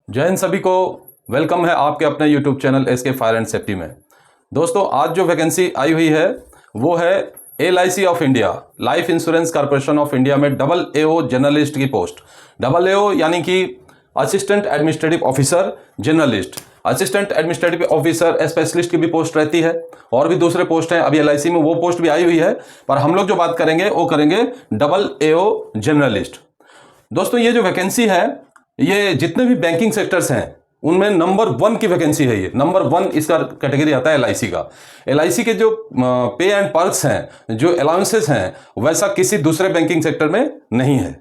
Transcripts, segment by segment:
जय हिंद सभी को। वेलकम है आपके अपने YouTube channel S K fire and safety में। दोस्तों, आज जो वैकेंसी आई हुई है वो है LIC of India, life insurance corporation of India में AO जर्नलिस्ट की पोस्ट। AO यानी कि assistant administrative officer journalist, assistant administrative officer specialist की भी पोस्ट रहती है और भी दूसरे पोस्ट हैं। अभी LIC में वो पोस्ट भी आई हुई है, पर हम लोग जो बात करेंगे वो करेंगे AO जर्नलिस्ट। दोस्तों, ये जो वैकेंसी है ये जितने भी बैंकिंग सेक्टर्स हैं उनमें नंबर 1 की वैकेंसी है। ये नंबर 1 इसका कैटेगरी आता है LIC का। LIC के जो पे एंड पर्क्स हैं, जो अलाउंसेस हैं, वैसा किसी दूसरे बैंकिंग सेक्टर में नहीं है।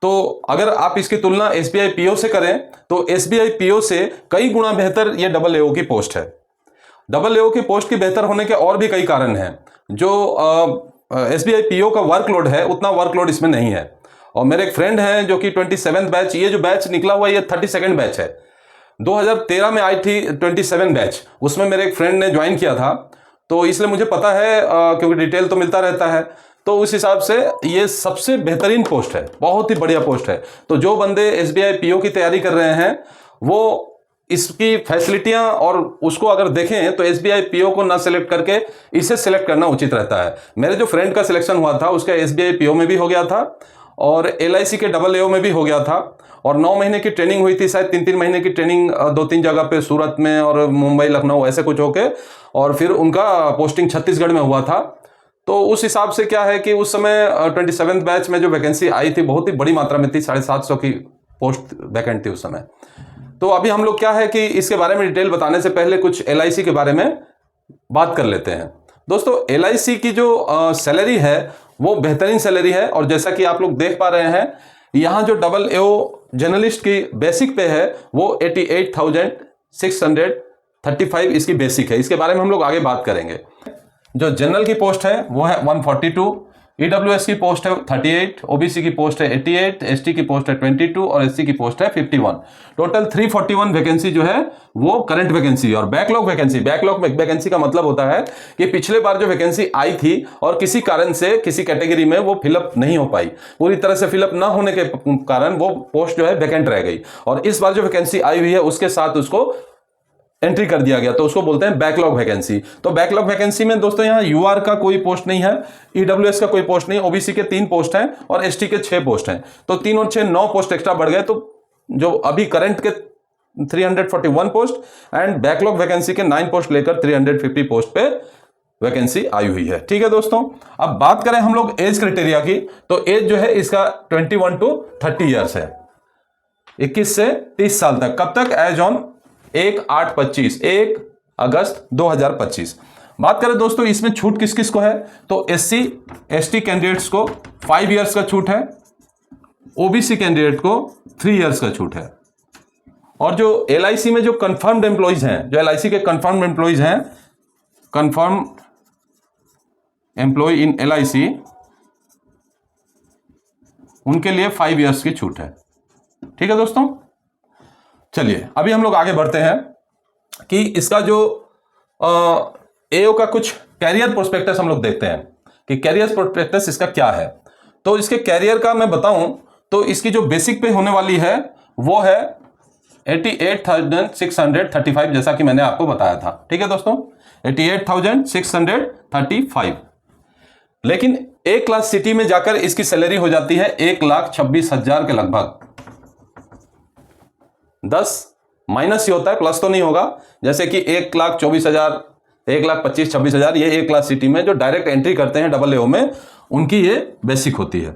तो अगर आप इसकी तुलना SBI PO से करें तो SBI PO से कई गुना बेहतर ये AO की पोस्ट है। AO की पोस्ट की बेहतर होने के और भी कई कारण हैं। जो SBI PO का वर्कलोड है उतना वर्कलोड इसमें नहीं है। और मेरे एक फ्रेंड हैं जो कि 27 बैच, ये जो बैच निकला हुआ ये 32nd बैच है। 2013 में आई थी 27 बैच, उसमें मेरे एक फ्रेंड ने ज्वाइन किया था, तो इसलिए मुझे पता है क्योंकि डिटेल तो मिलता रहता है। तो उस हिसाब से ये सबसे बेहतरीन पोस्ट है, बहुत ही बढ़िया पोस्ट है। तो जो बंदे SBI PO की तैयारी कर रहे हैं वो इसकी फैसिलिटियां और उसको अगर देखें तो SBI PO को ना सिलेक्ट करके इसे सिलेक्ट करना उचित रहता है। मेरे जो फ्रेंड का सिलेक्शन हुआ था उसका SBI PO में भी हो गया था और LIC के AO में भी हो गया था। और 9 महीने की ट्रेनिंग हुई थी, शायद 3-3 महीने की ट्रेनिंग 2-3 जगह पे, सूरत में और मुंबई, लखनऊ, ऐसे कुछ होके, और फिर उनका पोस्टिंग छत्तीसगढ़ में हुआ था। तो उस हिसाब से क्या है कि उस समय 27th बैच में जो वैकेंसी आई थी बहुत ही बड़ी मात्रा में थी, 750 की पोस्ट वैकेंट थी उस समय। तो अभी हम लोग क्या है कि इसके बारे में डिटेल बताने से पहले कुछ LIC के बारे में बात कर लेते हैं। दोस्तों, LIC की जो सैलरी है वो बेहतरीन सैलरी है। और जैसा कि आप लोग देख पा रहे हैं यहां जो AO जर्नलिस्ट की बेसिक पे है वो 88,635 इसकी बेसिक है। इसके बारे में हम लोग आगे बात करेंगे। जो जनरल की पोस्ट है वो है 142, EWS की पोस्ट है 38, OBC की पोस्ट है 88, ST की पोस्ट है 22 और SC की पोस्ट है 51। टोटल 341 वैकेंसी जो है वो करंट वैकेंसी। और बैकलॉग वैकेंसी का मतलब होता है कि पिछले बार जो वैकेंसी आई थी और किसी कारण से किसी कैटेगरी में वो फिलअप नहीं हो पाई, पूरी तरह से फिलअप ना होने के कारण वो पोस्ट जो है वैकेंट रह गई, और इस बार जो वैकेंसी आई हुई है उसके साथ उसको एंट्री कर दिया गया, तो उसको बोलते हैं बैकलॉग वैकेंसी। तो बैकलॉग वैकेंसी में दोस्तों यहाँ UR का कोई पोस्ट नहीं है, EWS का कोई पोस्ट नहीं, OBC के 3 पोस्ट हैं और ST के 6 पोस्ट हैं। तो 3 और 6 9 पोस्ट एक्स्ट्रा बढ़ गए। तो जो अभी करंट के 341 पोस्ट एंड बैकलॉग वैकेंसी के 9 पोस्ट लेकर 350 पोस्ट पे वैकेंसी आई हुई है। ठीक है दोस्तों, अब बात करें हम लोग एज क्राइटेरिया की, तो एज जो है इसका 21 to 30 ईयर्स है, 21 से 30 साल तक। कब तक? एज ऑन 1 अगस्त 2025। बात करें दोस्तों इसमें छूट किस किस को है, तो SC ST कैंडिडेट्स को 5 इयर्स का छूट है, OBC कैंडिडेट को 3 इयर्स का छूट है। और जो LIC में जो कंफर्म्ड एम्प्लॉइज हैं, जो LIC के कंफर्म्ड एम्प्लॉइज हैं, कंफर्म एम्प्लॉय इन LIC, उनके लिए 5 इयर्स की छूट है। ठीक है दोस्तों, चलिए अभी हम लोग आगे बढ़ते हैं कि इसका जो AO का कुछ कैरियर प्रोस्पेक्टस हम लोग देखते हैं कि कैरियर प्रोस्पेक्टस इसका क्या है। तो इसके कैरियर का मैं बताऊं तो इसकी जो बेसिक पे होने वाली है वो है 88,635, जैसा कि मैंने आपको बताया था। ठीक है दोस्तों, 88,635। लेकिन A क्लास सिटी में जाकर इसकी सैलरी हो जाती है 1,26,000 के लगभग। 10 माइनस ही होता है, प्लस तो नहीं होगा। जैसे कि 1,24,000, 1,25,000-26,000 ये A क्लास सिटी में जो डायरेक्ट एंट्री करते हैं AO में, उनकी ये बेसिक होती है।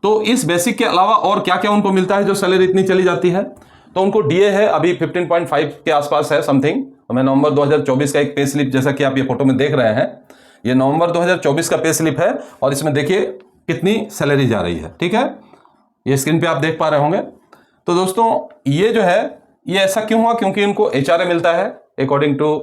तो इस बेसिक के अलावा और क्या क्या उनको मिलता है जो सैलरी इतनी चली जाती है, तो उनको DA है अभी 15.5 के आसपास है समथिंग। मैं नवंबर 2024 का एक पे स्लिप, जैसा कि आप ये फोटो में देख रहे हैं, ये नवंबर 2024 का पे स्लिप है और इसमें देखिए कितनी सैलरी जा रही है। ठीक है, ये स्क्रीन पे आप देख पा रहे होंगे। तो दोस्तों ये जो है ये ऐसा क्यों हुआ, क्योंकि इनको HRA मिलता है according to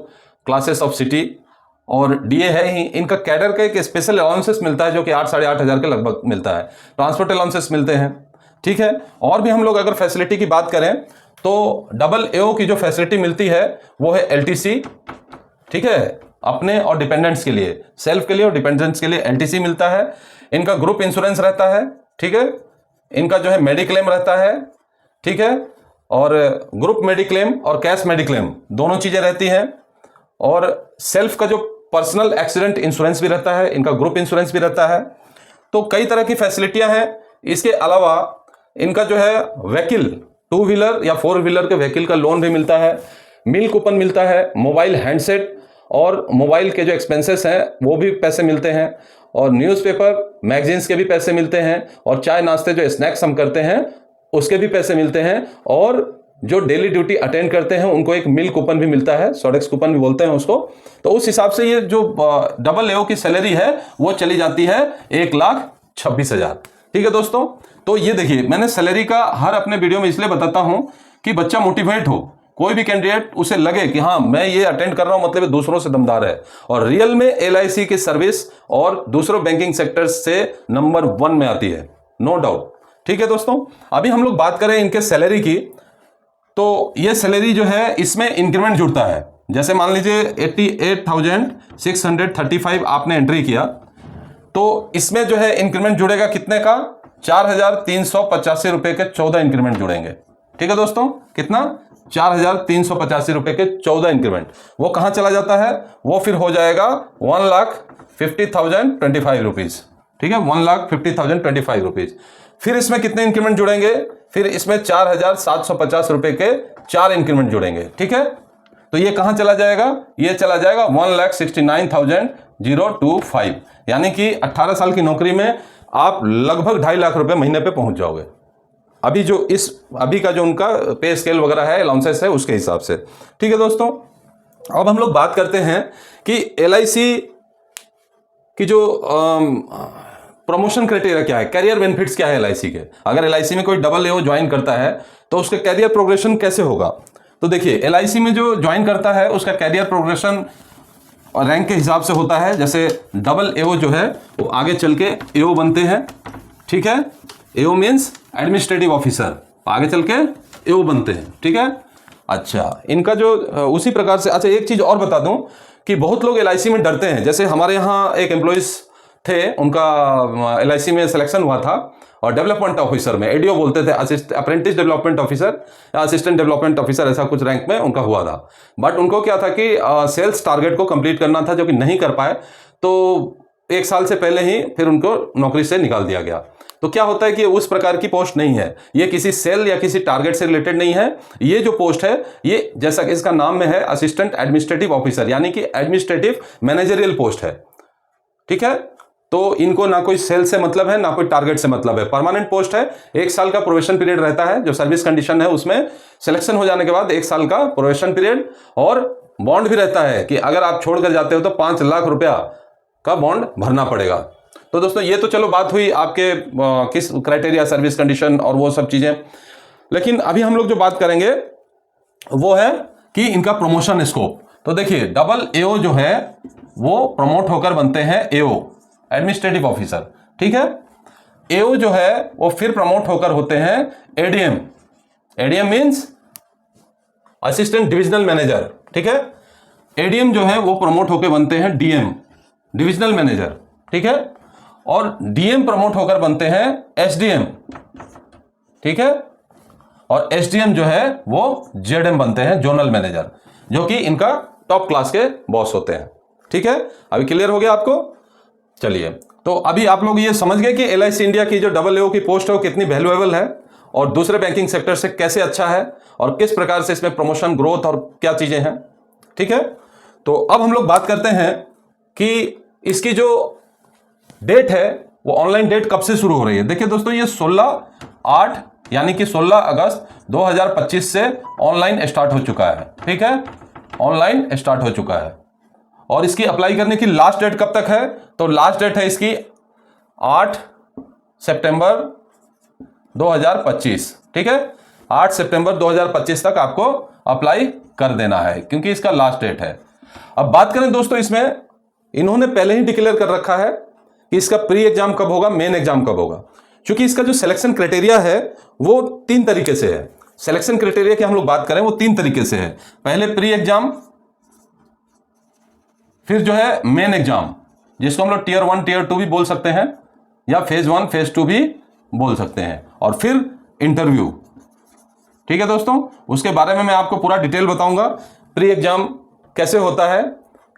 classes of city, और DA है ही। इनका कैडर का एक स्पेशल अलाउंसेस मिलता है जो कि 8-8.5 हज़ार के लगभग मिलता है। ट्रांसपोर्ट अलाउंसेस मिलते हैं। ठीक है, और भी हम लोग अगर फैसिलिटी की बात करें तो AO की जो फैसिलिटी मिलती है वो है LTC। ठीक है, अपने और डिपेंडेंट्स के लिए, सेल्फ के लिए और डिपेंडेंट्स के लिए LTC मिलता है। इनका ग्रुप इंश्योरेंस रहता है। ठीक है, इनका जो है मेडिक्लेम रहता है। ठीक है, और ग्रुप मेडिक्लेम और कैश मेडिक्लेम दोनों चीज़ें रहती हैं, और सेल्फ का जो पर्सनल एक्सीडेंट इंश्योरेंस भी रहता है, इनका ग्रुप इंश्योरेंस भी रहता है। तो कई तरह की फैसिलिटियां हैं। इसके अलावा इनका जो है व्हीकल, 2 व्हीलर या 4 व्हीलर के व्हीकल का लोन भी मिलता है, मील कूपन मिलता है, मोबाइल हैंडसेट और मोबाइल के जो एक्सपेंसेस हैं वो भी पैसे मिलते हैं, और न्यूज़पेपर मैगजीन्स के भी पैसे मिलते हैं, और चाय नाश्ते जो स्नैक्स हम करते हैं उसके भी पैसे मिलते हैं, और जो डेली ड्यूटी अटेंड करते हैं उनको एक मील कूपन भी मिलता है, सोडेक्स कूपन भी बोलते हैं उसको। तो उस हिसाब से ये जो डबल एओ की सैलरी है वो चली जाती है 1,26,000। ठीक है दोस्तों, तो ये देखिए मैंने सैलरी का हर अपने वीडियो में इसलिए बताता हूं कि बच्चा मोटिवेट हो, कोई भी कैंडिडेट उसे लगे कि हाँ मैं ये अटेंड कर रहा हूं मतलब दूसरों से दमदार है, और रियल में एलआईसी की सर्विस और दूसरों बैंकिंग सेक्टर से नंबर 1 में आती है, नो डाउट। ठीक है दोस्तों, अभी हम लोग बात करें इनके सैलरी की, तो ये सैलरी जो है इसमें इंक्रीमेंट जुड़ता है। जैसे मान लीजिए 88,635 आपने एंट्री किया, तो इसमें जो है इंक्रीमेंट जुड़ेगा कितने का, 4,385 रुपए के 14 इंक्रीमेंट जुड़ेंगे। ठीक है दोस्तों, कितना, 4,385 रुपए के 14 इंक्रीमेंट। वो कहां चला जाता है, वो फिर हो जाएगा 1,50,025 रुपीज। ठीक है, 1,50,025 रुपीज। फिर इसमें कितने इंक्रीमेंट जुड़ेंगे, फिर इसमें 4,750 रुपए के 4 इंक्रीमेंट जुड़ेंगे। ठीक है, तो ये कहां चला जाएगा, ये चला जाएगा 1,69,025, यानी कि 18 साल की नौकरी में आप लगभग 2.5 लाख रुपए महीने पे पहुंच जाओगे। अभी का जो उनका पे स्केल वगैरह है, अलाउंसेस है, उसके हिसाब से। ठीक है दोस्तों, अब हम लोग बात करते हैं कि एलआईसी की जो प्रमोशन क्राइटेरिया क्या है, कैरियर बेनिफिट्स क्या है एलआईसी के। अगर एलआईसी में कोई डबल एओ ज्वाइन करता है तो उसके कैरियर प्रोग्रेशन कैसे होगा। तो देखिए एलआईसी में जो ज्वाइन करता है उसका कैरियर प्रोग्रेशन और रैंक के हिसाब से होता है। जैसे डबल एओ जो है वो आगे चल के एओ बनते हैं। ठीक है, एओ मीन्स एडमिनिस्ट्रेटिव ऑफिसर, आगे चल के एओ बनते हैं। ठीक है, अच्छा इनका जो उसी प्रकार से, अच्छा एक चीज और बता दूं कि बहुत लोग एलआईसी में डरते हैं। जैसे हमारे यहाँ एक एम्प्लॉइज थे, उनका एलआईसी में सिलेक्शन हुआ था और डेवलपमेंट ऑफिसर में, एडीओ बोलते थे, अप्रेंटिस डेवलपमेंट ऑफिसर या असिस्टेंट डेवलपमेंट ऑफिसर, ऐसा कुछ रैंक में उनका हुआ था। बट उनको क्या था कि सेल्स टारगेट को कंप्लीट करना था, जो कि नहीं कर पाए, तो 1 साल से पहले ही फिर उनको नौकरी से निकाल दिया गया। तो क्या होता है कि उस प्रकार की पोस्ट नहीं है, ये किसी सेल या किसी टारगेट से रिलेटेड नहीं है। ये जो पोस्ट है ये जैसा कि इसका नाम में है असिस्टेंट एडमिनिस्ट्रेटिव ऑफिसर, यानी कि एडमिनिस्ट्रेटिव मैनेजरियल पोस्ट है। ठीक है, तो इनको ना कोई सेल से मतलब है ना कोई टारगेट से मतलब है, परमानेंट पोस्ट है। 1 साल का प्रोबेशन पीरियड रहता है, जो सर्विस कंडीशन है उसमें सिलेक्शन हो जाने के बाद 1 साल का प्रोबेशन पीरियड, और बॉन्ड भी रहता है कि अगर आप छोड़कर जाते हो तो 5 लाख रुपया का बॉन्ड भरना पड़ेगा। तो दोस्तों ये तो चलो बात हुई आपके किस क्राइटेरिया, सर्विस कंडीशन और वो सब चीजें। लेकिन अभी हम लोग जो बात करेंगे वो है कि इनका प्रमोशन स्कोप। तो देखिए डबल एओ जो है वो प्रमोट होकर बनते हैं एओ, एडमिनिस्ट्रेटिव ऑफिसर। ठीक है, एओ जो है वो फिर प्रमोट होकर होते हैं ADM. ADM means assistant divisional manager. ठीक है, एडीएम जो है वो प्रमोट होकर बनते हैं डीएम, डिविजनल मैनेजर। ठीक है, और डीएम प्रमोट होकर बनते हैं एसडीएम। ठीक है, और एसडीएम जो है वो जेडएम बनते हैं, जोनल मैनेजर, जो कि इनका टॉप क्लास के बॉस होते हैं। ठीक है, अभी क्लियर हो गया आपको। चलिए, तो अभी आप लोग ये समझ गए कि एलआईसी इंडिया की जो डबल एओ की पोस्ट है वो कितनी वैल्यूएबल है और दूसरे बैंकिंग सेक्टर से कैसे अच्छा है और किस प्रकार से इसमें प्रमोशन, ग्रोथ और क्या चीजें हैं। ठीक है, तो अब हम लोग बात करते हैं कि इसकी जो डेट है वो ऑनलाइन डेट कब से शुरू हो रही है। देखिए दोस्तों, ये 16/8 यानी कि 16 अगस्त 2025 से ऑनलाइन स्टार्ट हो चुका है। ठीक है, ऑनलाइन स्टार्ट हो चुका है, और इसकी अप्लाई करने की लास्ट डेट कब तक है, तो लास्ट डेट है इसकी 8 सितंबर 2025। ठीक है, 8 सितंबर 2025 तक आपको अप्लाई कर देना है, क्योंकि इसका लास्ट डेट है। अब बात करें दोस्तों, इसमें इन्होंने पहले ही डिक्लेयर कर रखा है कि इसका प्री एग्जाम कब होगा, मेन एग्जाम कब होगा। क्योंकि इसका जो सिलेक्शन क्राइटेरिया है वो 3 तरीके से है। सिलेक्शन क्राइटेरिया की हम लोग बात करें वो 3 तरीके से है। पहले प्री एग्जाम, फिर जो है मेन एग्जाम, जिसको हम लोग टियर 1 टियर 2 भी बोल सकते हैं, या फेज 1 फेज 2 भी बोल सकते हैं, और फिर इंटरव्यू। ठीक है दोस्तों, उसके बारे में मैं आपको पूरा डिटेल बताऊंगा। प्री एग्जाम कैसे होता है,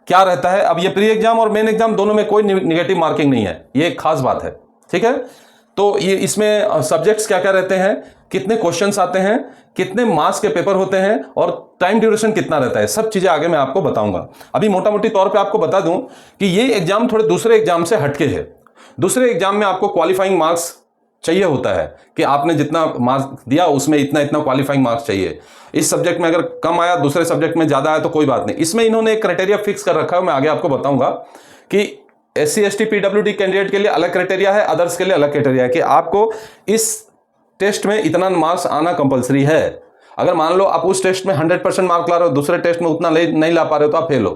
क्या रहता है। अब ये प्री एग्जाम और मेन एग्जाम दोनों में कोई निगेटिव मार्किंग नहीं है, ये एक खास बात है। ठीक है, तो ये इसमें सब्जेक्ट्स क्या क्या रहते हैं, कितने क्वेश्चंस आते हैं, कितने मार्क्स के पेपर होते हैं और टाइम ड्यूरेशन कितना रहता है, सब चीजें आगे मैं आपको बताऊंगा। अभी मोटा मोटी तौर पे आपको बता दूं कि ये एग्जाम थोड़े दूसरे एग्जाम से हटके है। दूसरे एग्जाम में आपको क्वालिफाइंग मार्क्स चाहिए होता है कि आपने जितना मार्क्स दिया उसमें इतना इतना क्वालिफाइंग मार्क्स चाहिए। इस सब्जेक्ट में अगर कम आया, दूसरे सब्जेक्ट में ज्यादा आया तो कोई बात नहीं। इसमें इन्होंने एक क्राइटेरिया फिक्स कर रखा है, मैं आगे आपको बताऊंगा कि SC ST PWD कैंडिडेट के लिए अलग क्राइटेरिया है, अदर्स के लिए अलग क्राइटेरिया है कि आपको इस टेस्ट में इतना मार्क्स आना कंपलसरी है। अगर मान लो आप उस टेस्ट में 100% मार्क ला रहे हो, दूसरे टेस्ट में उतना नहीं ला पा रहे हो तो आप फेल हो।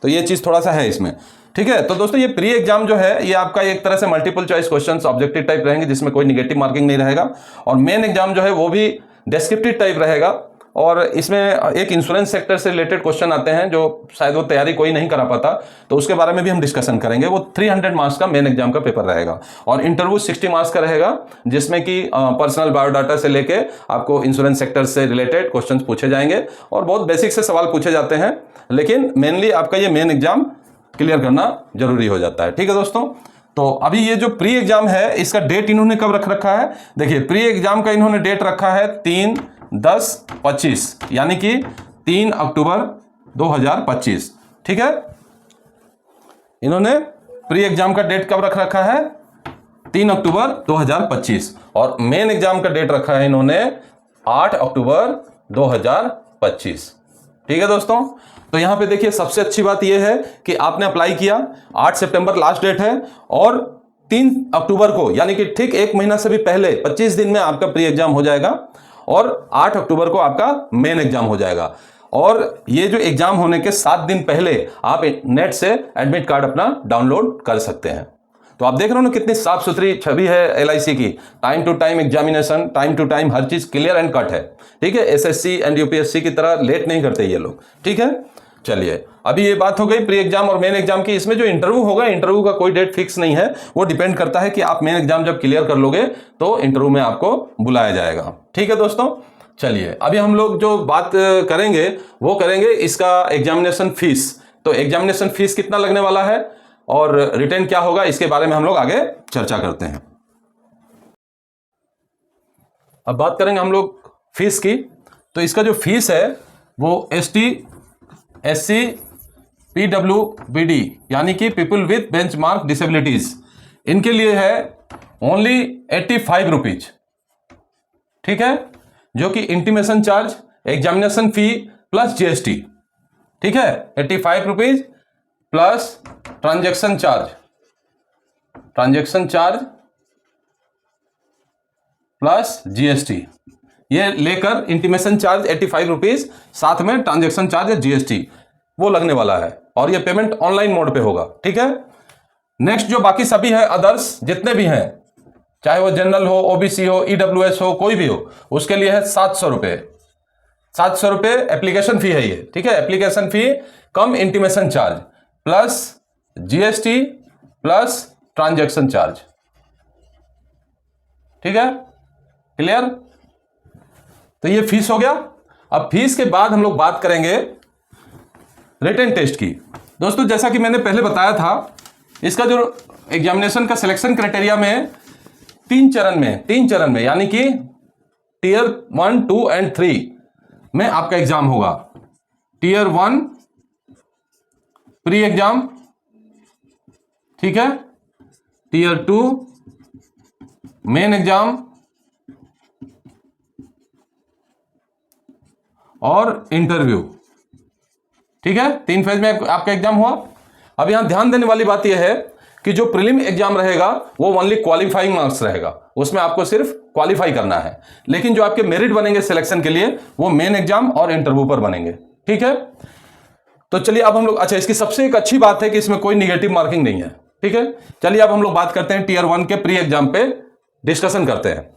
तो ये चीज थोड़ा सा है इसमें। ठीक है, तो दोस्तों ये प्री एग्जाम जो है ये आपका एक तरह से multiple choice questions objective type रहेंगे, जिसमें कोई निगेटिव मार्किंग नहीं रहेगा। और मेन एग्जाम जो है वो भी डिस्क्रिप्टिव टाइप रहेगा, और इसमें एक इंश्योरेंस सेक्टर से रिलेटेड क्वेश्चन आते हैं जो शायद वो तैयारी कोई नहीं करा पाता, तो उसके बारे में भी हम डिस्कशन करेंगे। वो 300 मार्क्स का मेन एग्जाम का पेपर रहेगा, और इंटरव्यू 60 मार्क्स का रहेगा, जिसमें कि पर्सनल बायोडाटा से लेके आपको इंश्योरेंस सेक्टर से रिलेटेड क्वेश्चन पूछे जाएंगे, और बहुत बेसिक से सवाल पूछे जाते हैं। लेकिन मेनली आपका ये मेन एग्जाम क्लियर करना जरूरी हो जाता है। ठीक है दोस्तों, तो अभी ये जो प्री एग्जाम है इसका डेट इन्होंने कब रख रखा है, देखिए प्री एग्जाम का इन्होंने डेट रखा है 3/10/25, यानी कि 3 अक्टूबर 2025। ठीक है, इन्होंने प्री एग्जाम का डेट कब रख रखा है, 3 अक्टूबर 2025, और मेन एग्जाम का डेट रखा है इन्होंने 8 अक्टूबर 2025। ठीक है दोस्तों, तो यहां पे देखिए सबसे अच्छी बात यह है कि आपने अप्लाई किया, 8 सितंबर लास्ट डेट है, और 3 अक्टूबर को यानी कि ठीक एक महीना से भी पहले 25 दिन में आपका प्री एग्जाम हो जाएगा, और 8 अक्टूबर को आपका मेन एग्जाम हो जाएगा। और ये जो एग्जाम होने के 7 दिन पहले आप नेट से एडमिट कार्ड अपना डाउनलोड कर सकते हैं। तो आप देख रहे हो ना कितनी साफ सुथरी छवि है LIC की। Time to time examination, time to time हर चीज क्लियर एंड कट है। ठीक है, SSC एंड UPSC की तरह लेट नहीं करते ये लोग। ठीक है, चलिए अभी ये बात हो गई प्री एग्जाम और मेन एग्जाम की। इसमें जो इंटरव्यू होगा, इंटरव्यू का कोई डेट फिक्स नहीं है, वो डिपेंड करता है कि आप मेन एग्जाम जब क्लियर कर लोगे तो इंटरव्यू में आपको बुलाया जाएगा। ठीक है दोस्तों, चलिए अभी हम लोग जो बात करेंगे वो करेंगे इसका एग्जामिनेशन फीस। तो एग्जामिनेशन फीस कितना लगने वाला है और रिटर्न क्या होगा, इसके बारे में हम लोग आगे चर्चा करते हैं। अब बात करेंगे हम लोग फीस की। तो इसका जो फीस है वो ST SC PWBD यानी कि पीपल विथ बेंचमार्क डिसेबिलिटीज, इनके लिए है ओनली 85 रुपीज। ठीक है, जो कि इंटीमेशन चार्ज, एग्जामिनेशन फी प्लस GST। ठीक है, 85 rupees plus transaction charge plus GST, ये लेकर इंटीमेशन चार्ज 85 रुपीज, साथ में ट्रांजैक्शन चार्ज या GST वो लगने वाला है, और ये पेमेंट ऑनलाइन मोड पे होगा। ठीक है, नेक्स्ट जो बाकी सभी है अदर्स जितने भी हैं, चाहे वो जनरल हो, OBC हो, EWS हो, कोई भी हो, उसके लिए है 700 रुपये। 700 रुपये एप्लीकेशन फी है ये। ठीक है, application fee cum intimation charge plus GST plus transaction charge. ठीक है, क्लियर। तो ये फीस हो गया। अब फीस के बाद हम लोग बात करेंगे रिटन टेस्ट की। दोस्तों जैसा कि मैंने पहले बताया था, इसका जो एग्जामिनेशन का सिलेक्शन क्राइटेरिया में 3 चरण में यानी कि Tier 1, 2 एंड 3 में आपका एग्जाम होगा। Tier 1 प्री एग्जाम, ठीक है, Tier 2 मेन एग्जाम, और इंटरव्यू। ठीक है, 3 फेज में आपका एग्जाम हुआ। अब यहां ध्यान देने वाली बात यह है कि जो प्रीलिम एग्जाम रहेगा वो ओनली क्वालिफाइंग मार्क्स रहेगा, उसमें आपको सिर्फ क्वालिफाई करना है। लेकिन जो आपके मेरिट बनेंगे सिलेक्शन के लिए वो मेन एग्जाम और इंटरव्यू पर बनेंगे। ठीक है, तो चलिए अब हम लोग, अच्छा इसकी सबसे एक अच्छी बात है कि इसमें कोई निगेटिव मार्किंग नहीं है। ठीक है, चलिए अब हम लोग बात करते हैं Tier 1 के प्री एग्जाम पे डिस्कशन करते हैं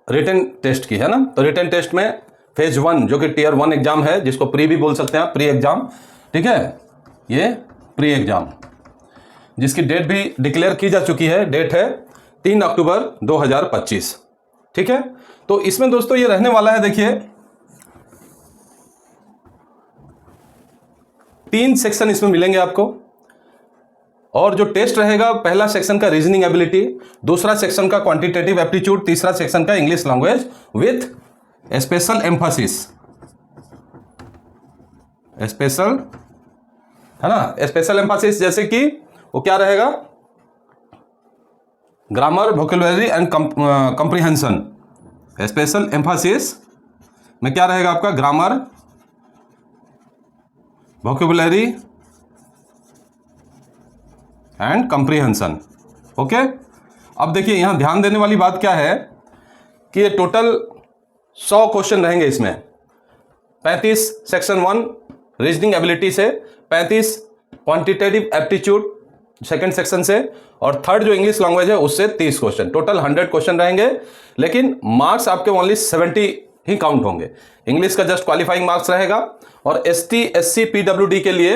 रिटन टेस्ट की, है ना। तो रिटन टेस्ट में फेज 1 जो कि Tier 1 एग्जाम है, जिसको प्री भी बोल सकते हैं, प्री एग्जाम। ठीक है, ये प्री एग्जाम जिसकी डेट भी डिक्लेयर की जा चुकी है, डेट है 3 अक्टूबर 2025। ठीक है, तो इसमें दोस्तों ये रहने वाला है, देखिए 3 सेक्शन इसमें मिलेंगे आपको। और जो टेस्ट रहेगा, पहला सेक्शन का रीजनिंग एबिलिटी, दूसरा सेक्शन का क्वांटिटेटिव एप्टीट्यूड, तीसरा सेक्शन का English language with special Mphasis, special है ना, स्पेशल एम्फासिस जैसे कि वो क्या रहेगा, grammar, vocabulary and comprehension. Special Mphasis में क्या रहेगा आपका, grammar, vocabulary and comprehension. Okay, अब देखिए यहां ध्यान देने वाली बात क्या है कि ये टोटल 100 क्वेश्चन रहेंगे इसमें। 35 सेक्शन 1 रीजनिंग एबिलिटी से, 35 क्वांटिटेटिव एप्टीट्यूड सेकंड सेक्शन से, और थर्ड जो इंग्लिश लैंग्वेज है उससे 30 क्वेश्चन, टोटल 100 क्वेश्चन रहेंगे। लेकिन मार्क्स आपके ओनली 70 ही काउंट होंगे। इंग्लिश का जस्ट क्वालिफाइंग मार्क्स रहेगा। और ST SC PWD के लिए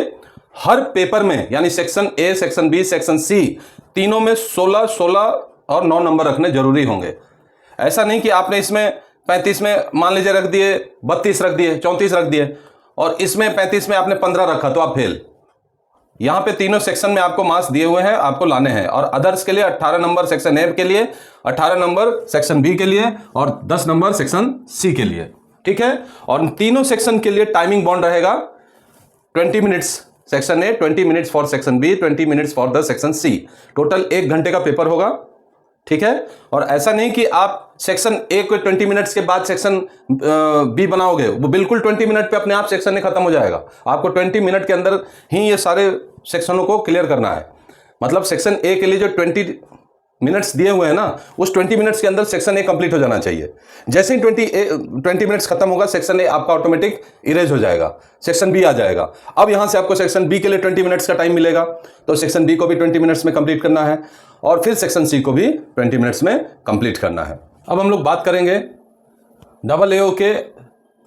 हर पेपर में, यानी section A, section B, section C, तीनों में 16 16 और 9 नंबर रखने जरूरी होंगे। ऐसा नहीं कि आपने इसमें 35 में मान लीजिए रख दिए, 32 रख दिए, 34 रख दिए, और इसमें 35 में आपने 15 रखा तो आप फेल। यहां पे तीनों सेक्शन में आपको मार्क्स दिए हुए हैं, आपको लाने हैं। और अदर्स के लिए 18 नंबर सेक्शन ए के लिए, 18 नंबर सेक्शन बी के लिए, और 10 नंबर सेक्शन सी के लिए। ठीक है, और तीनों सेक्शन के लिए टाइमिंग बॉन्ड रहेगा 20 minutes section A, 20 minutes for section B, 20 minutes for the section C. Total 1 घंटे का पेपर होगा। ठीक है, और ऐसा नहीं कि आप सेक्शन ए को 20 मिनट्स के बाद सेक्शन बी बनाओगे, वो बिल्कुल 20 मिनट पे अपने आप सेक्शन ए खत्म हो जाएगा। आपको 20 मिनट के अंदर ही ये सारे सेक्शनों को क्लियर करना है। मतलब सेक्शन ए के लिए जो 20 मिनट्स दिए हुए हैं ना, उस 20 मिनट्स के अंदर सेक्शन ए कंप्लीट हो जाना चाहिए। जैसे ही 20 मिनट्स खत्म होगा, सेक्शन ए आपका ऑटोमेटिक इरेज हो जाएगा, सेक्शन बी आ जाएगा। अब यहां से आपको सेक्शन बी के लिए 20 मिनट्स का टाइम मिलेगा, तो सेक्शन बी को भी 20 मिनट्स में कंप्लीट करना है, और फिर सेक्शन सी को भी 20 मिनट्स में कंप्लीट करना है। अब हम लोग बात करेंगे AAO के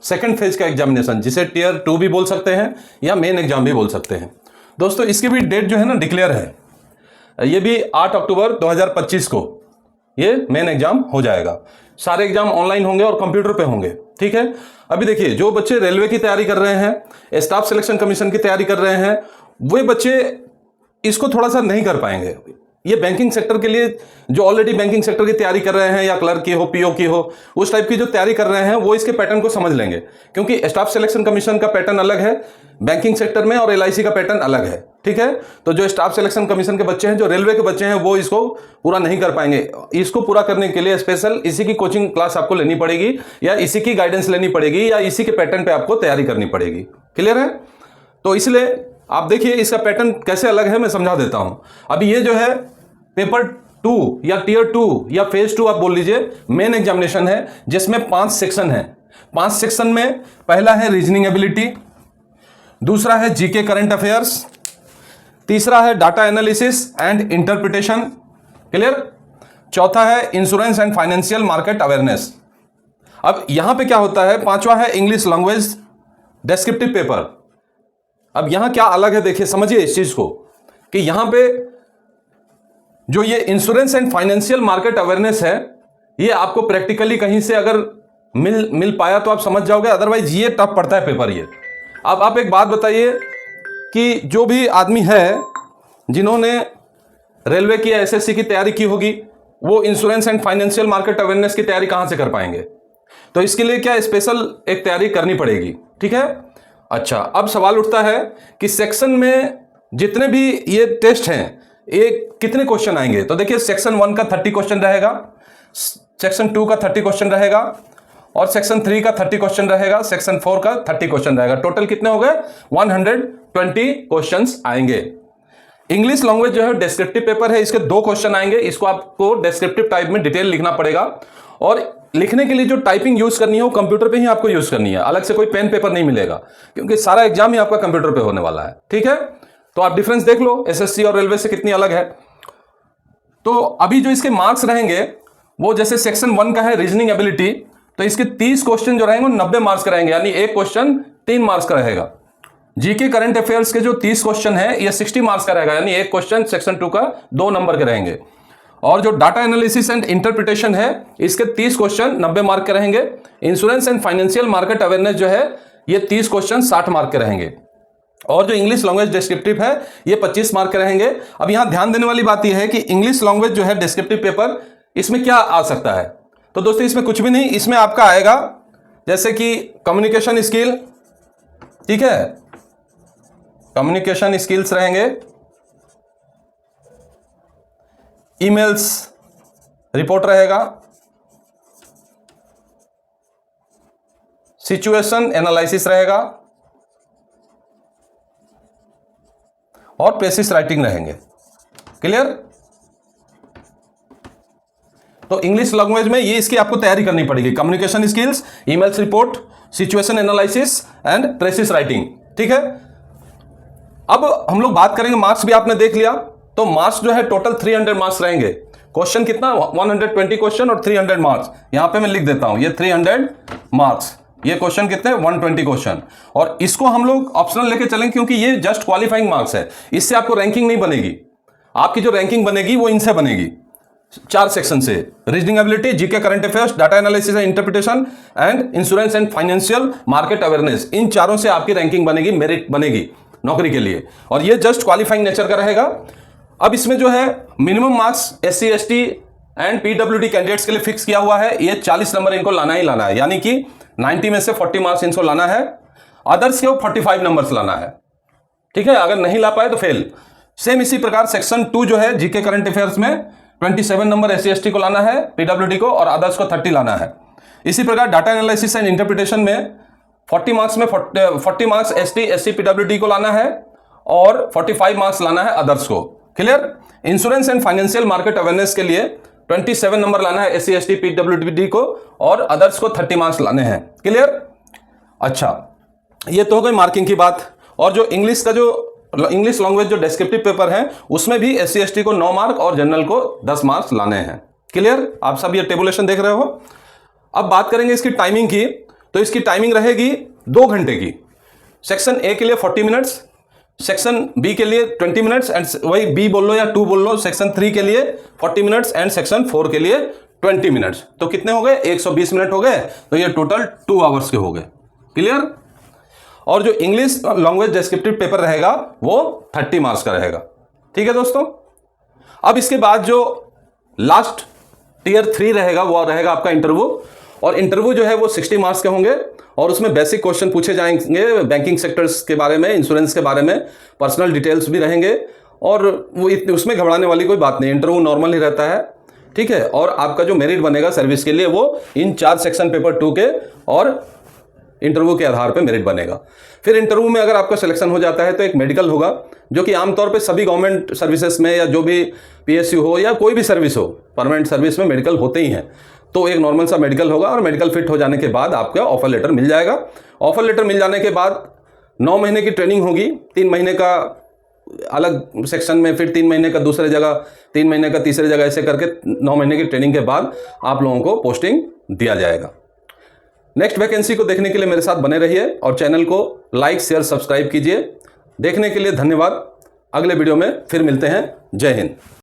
सेकंड फेज का एग्जामिनेशन, जिसे टियर 2 भी बोल सकते हैं या मेन एग्जाम भी बोल सकते हैं। दोस्तों इसकी भी डेट जो है ना डिक्लेयर है, ये भी 8 अक्टूबर 2025 को ये मेन एग्जाम हो जाएगा। सारे एग्जाम ऑनलाइन होंगे और कंप्यूटर पे होंगे। ठीक है, अभी देखिए जो बच्चे रेलवे की तैयारी कर रहे हैं, स्टाफ सिलेक्शन कमीशन की तैयारी कर रहे हैं, वे बच्चे इसको थोड़ा सा नहीं कर पाएंगे। ये बैंकिंग सेक्टर के लिए, जो ऑलरेडी बैंकिंग सेक्टर की तैयारी कर रहे हैं, या क्लर्क की हो, PO की हो, उस टाइप की जो तैयारी कर रहे हैं, वो इसके पैटर्न को समझ लेंगे। क्योंकि स्टाफ सिलेक्शन कमीशन का पैटर्न अलग है बैंकिंग सेक्टर में, और LIC का पैटर्न अलग है। ठीक है, तो जो स्टाफ सिलेक्शन कमीशन के बच्चे हैं, जो रेलवे के बच्चे हैं, वो इसको पूरा नहीं कर पाएंगे। इसको पूरा करने के लिए स्पेशल इसी की कोचिंग क्लास आपको लेनी पड़ेगी, या इसी की गाइडेंस लेनी पड़ेगी, या इसी के पैटर्न पे आपको तैयारी करनी पड़ेगी। क्लियर है? तो इसलिए आप देखिए इसका पैटर्न कैसे अलग है, मैं समझा देता हूं। अभी ये जो है पेपर 2 या टियर 2 या फेज 2 आप बोल लीजिए, मेन एग्जामिनेशन है, जिसमें 5 सेक्शन है। 5 सेक्शन में पहला है रीजनिंग एबिलिटी, दूसरा है GK करंट अफेयर्स, तीसरा है data analysis and interpretation. Clear? चौथा है insurance and financial market awareness. अब यहां पे क्या होता है, पांचवा है इंग्लिश लैंग्वेज डेस्क्रिप्टिव पेपर। अब यहां क्या अलग है, देखिए समझिए इस चीज को, कि यहां पे जो ये insurance and financial market awareness है, ये आपको प्रैक्टिकली कहीं से अगर मिल पाया तो आप समझ जाओगे, अदरवाइज ये टफ पड़ता है पेपर ये। अब आप एक बात बताइए कि जो भी आदमी है जिन्होंने रेलवे की या SSC की तैयारी की होगी, वो insurance and financial market awareness की तैयारी कहां से कर पाएंगे? तो इसके लिए क्या स्पेशल एक तैयारी करनी पड़ेगी। ठीक है, अच्छा अब सवाल उठता है कि सेक्शन में जितने भी ये टेस्ट हैं, ये कितने क्वेश्चन आएंगे? तो देखिए सेक्शन 1 का 30 क्वेश्चन रहेगा, सेक्शन 2 का 30 क्वेश्चन रहेगा, और सेक्शन 3 का 30 क्वेश्चन रहेगा, सेक्शन 4 का 30 क्वेश्चन रहेगा। टोटल कितने हो गए? 120 क्वेश्चंस आएंगे। इंग्लिश लैंग्वेज जो है डिस्क्रिप्टिव पेपर है, इसके 2 क्वेश्चन आएंगे। इसको आपको डिस्क्रिप्टिव टाइप में डिटेल लिखना पड़ेगा, और लिखने के लिए जो टाइपिंग यूज करनी है वो कंप्यूटर पे ही आपको यूज करनी है, अलग से कोई पेन पेपर नहीं मिलेगा, क्योंकि सारा एग्जाम ही आपका कंप्यूटर पे होने वाला है। ठीक है, तो आप डिफरेंस देख लो SSC और रेलवे से कितनी अलग है। तो अभी जो इसके मार्क्स रहेंगे, वो जैसे सेक्शन 1 का है रीजनिंग एबिलिटी, तो इसके 30 क्वेश्चन जो रहेंगे 90 मार्क्स का रहेंगे, यानी एक क्वेश्चन 3 मार्क्स का रहेगा। GK करंट अफेयर्स के जो 30 क्वेश्चन है, ये 60 मार्क्स का रहेगा, यानी एक क्वेश्चन सेक्शन 2 का 2 नंबर के रहेंगे। और जो डाटा एनालिसिस एंड इंटरप्रिटेशन है इसके 30 क्वेश्चन 90 मार्क के रहेंगे। Insurance and financial market awareness जो है ये 30 क्वेश्चन 60 मार्क के रहेंगे। और जो इंग्लिश लैंग्वेज डिस्क्रिप्टिव है ये 25 मार्क के रहेंगे। अब यहां ध्यान देने वाली बात यह है कि इंग्लिश लैंग्वेज जो है डिस्क्रिप्टिव पेपर, इसमें क्या आ सकता है? तो दोस्तों इसमें कुछ भी नहीं, इसमें आपका आएगा जैसे कि कम्युनिकेशन स्किल, ठीक है, कम्युनिकेशन स्किल्स रहेंगे, ईमेल्स रिपोर्ट रहेगा, सिचुएशन एनालिसिस रहेगा और प्रेसिस राइटिंग रहेंगे। क्लियर? तो इंग्लिश लैंग्वेज में ये इसकी आपको तैयारी करनी पड़ेगी, communication skills, emails report, situation analysis and precious writing. ठीक है, अब हम लोग बात करेंगे मार्क्स भी आपने देख लिया। तो मार्क्स जो है टोटल 300 मार्क्स रहेंगे। क्वेश्चन कितना? 120 क्वेश्चन और 300 मार्क्स। यहां पे मैं लिख देता हूं, ये 300 मार्क्स, ये क्वेश्चन कितने? 120 क्वेश्चन। और इसको हम लोग ऑप्शनल लेके चलेंगे क्योंकि ये जस्ट क्वालिफाइंग मार्क्स है, इससे आपको रैंकिंग नहीं बनेगी। आपकी जो रैंकिंग बनेगी वो इनसे बनेगी, 4 सेक्शन से, reasoning ability, GK current affairs, data analysis and interpretation and insurance and financial market awareness. इन चारों से आपकी रैंकिंग बनेगी, मेरिट बनेगी नौकरी के लिए, और ये जस्ट क्वालिफाइंग नेचर का रहेगा। अब इसमें जो है minimum marks SC ST and PWD candidates के लिए फिक्स किया हुआ है, ये 40 नंबर इनको लाना ही लाना है, यानी कि 90 में से 40 मार्क्स इनको लाना है। अदर्स के 45 नंबर्स लाना है। ठीक है, अगर नहीं ला पाए तो फेल। सेम इसी प्रकार सेक्शन 2 जो है जीके करंट अफेयर्स में 27 नंबर SC ST को लाना है, PWD को, और अदर्स को 30 लाना है। इसी प्रकार डाटा एनालिसिस एंड इंटरप्रिटेशन में 40 मार्क्स में 40 मार्क्स ST SC PWD को लाना है और 45 मार्क्स लाना है अदर्स को। Clear? Insurance and financial market awareness के लिए 27 नंबर लाना है SC ST PWD को, और अदर्स को 30 मार्क्स लाने हैं। क्लियर? अच्छा, ये तो हो गई मार्किंग की बात। और जो इंग्लिश लैंग्वेज जो डिस्क्रिप्टिव पेपर है उसमें भी SC ST को 9 मार्क और जनरल को 10 मार्क्स लाने हैं। क्लियर? आप सब ये टेबुलेशन देख रहे हो। अब बात करेंगे इसकी टाइमिंग की। तो इसकी टाइमिंग रहेगी 2 घंटे की। सेक्शन A के लिए 40 मिनट्स, सेक्शन B के लिए 20 मिनट्स, एंड वही B बोल लो या 2 बोल लो, सेक्शन 3 के लिए 40 मिनट्स एंड सेक्शन 4 के लिए 20 मिनट्स। तो कितने हो गए? 120 मिनट हो गए। तो ये टोटल 2 आवर्स के हो गए। क्लियर? और जो इंग्लिश लैंग्वेज डिस्क्रिप्टिव पेपर रहेगा वो 30 मार्क्स का रहेगा। ठीक है दोस्तों। अब इसके बाद जो लास्ट टियर 3 रहेगा वो रहेगा आपका इंटरव्यू, और इंटरव्यू जो है वो 60 मार्क्स के होंगे, और उसमें बेसिक क्वेश्चन पूछे जाएंगे बैंकिंग सेक्टर्स के बारे में, इंश्योरेंस के बारे में, पर्सनल डिटेल्स भी रहेंगे, और वो उसमें घबराने वाली कोई बात नहीं, इंटरव्यू नॉर्मल ही रहता है। ठीक है, और आपका जो मेरिट बनेगा सर्विस के लिए वो इन 4 सेक्शन पेपर 2 के और इंटरव्यू के आधार पे मेरिट बनेगा। फिर इंटरव्यू में अगर आपका सिलेक्शन हो जाता है तो एक मेडिकल होगा, जो कि आमतौर पे सभी गवर्नमेंट सर्विसेज में या जो भी PSU हो या कोई भी सर्विस हो, परमानेंट सर्विस में मेडिकल होते ही हैं। तो एक नॉर्मल सा मेडिकल होगा, और मेडिकल फिट हो जाने के बाद आपका ऑफर लेटर मिल जाएगा। ऑफर लेटर मिल जाने के बाद 9 महीने की ट्रेनिंग होगी, 3 महीने का अलग सेक्शन में, फिर 3 महीने का दूसरे जगह, 3 महीने का तीसरे जगह, ऐसे करके 9 महीने की ट्रेनिंग के बाद आप लोगों को पोस्टिंग दिया जाएगा। नेक्स्ट वैकेंसी को देखने के लिए मेरे साथ बने रहिए, और चैनल को लाइक शेयर सब्सक्राइब कीजिए। देखने के लिए धन्यवाद। अगले वीडियो में फिर मिलते हैं। जय हिंद।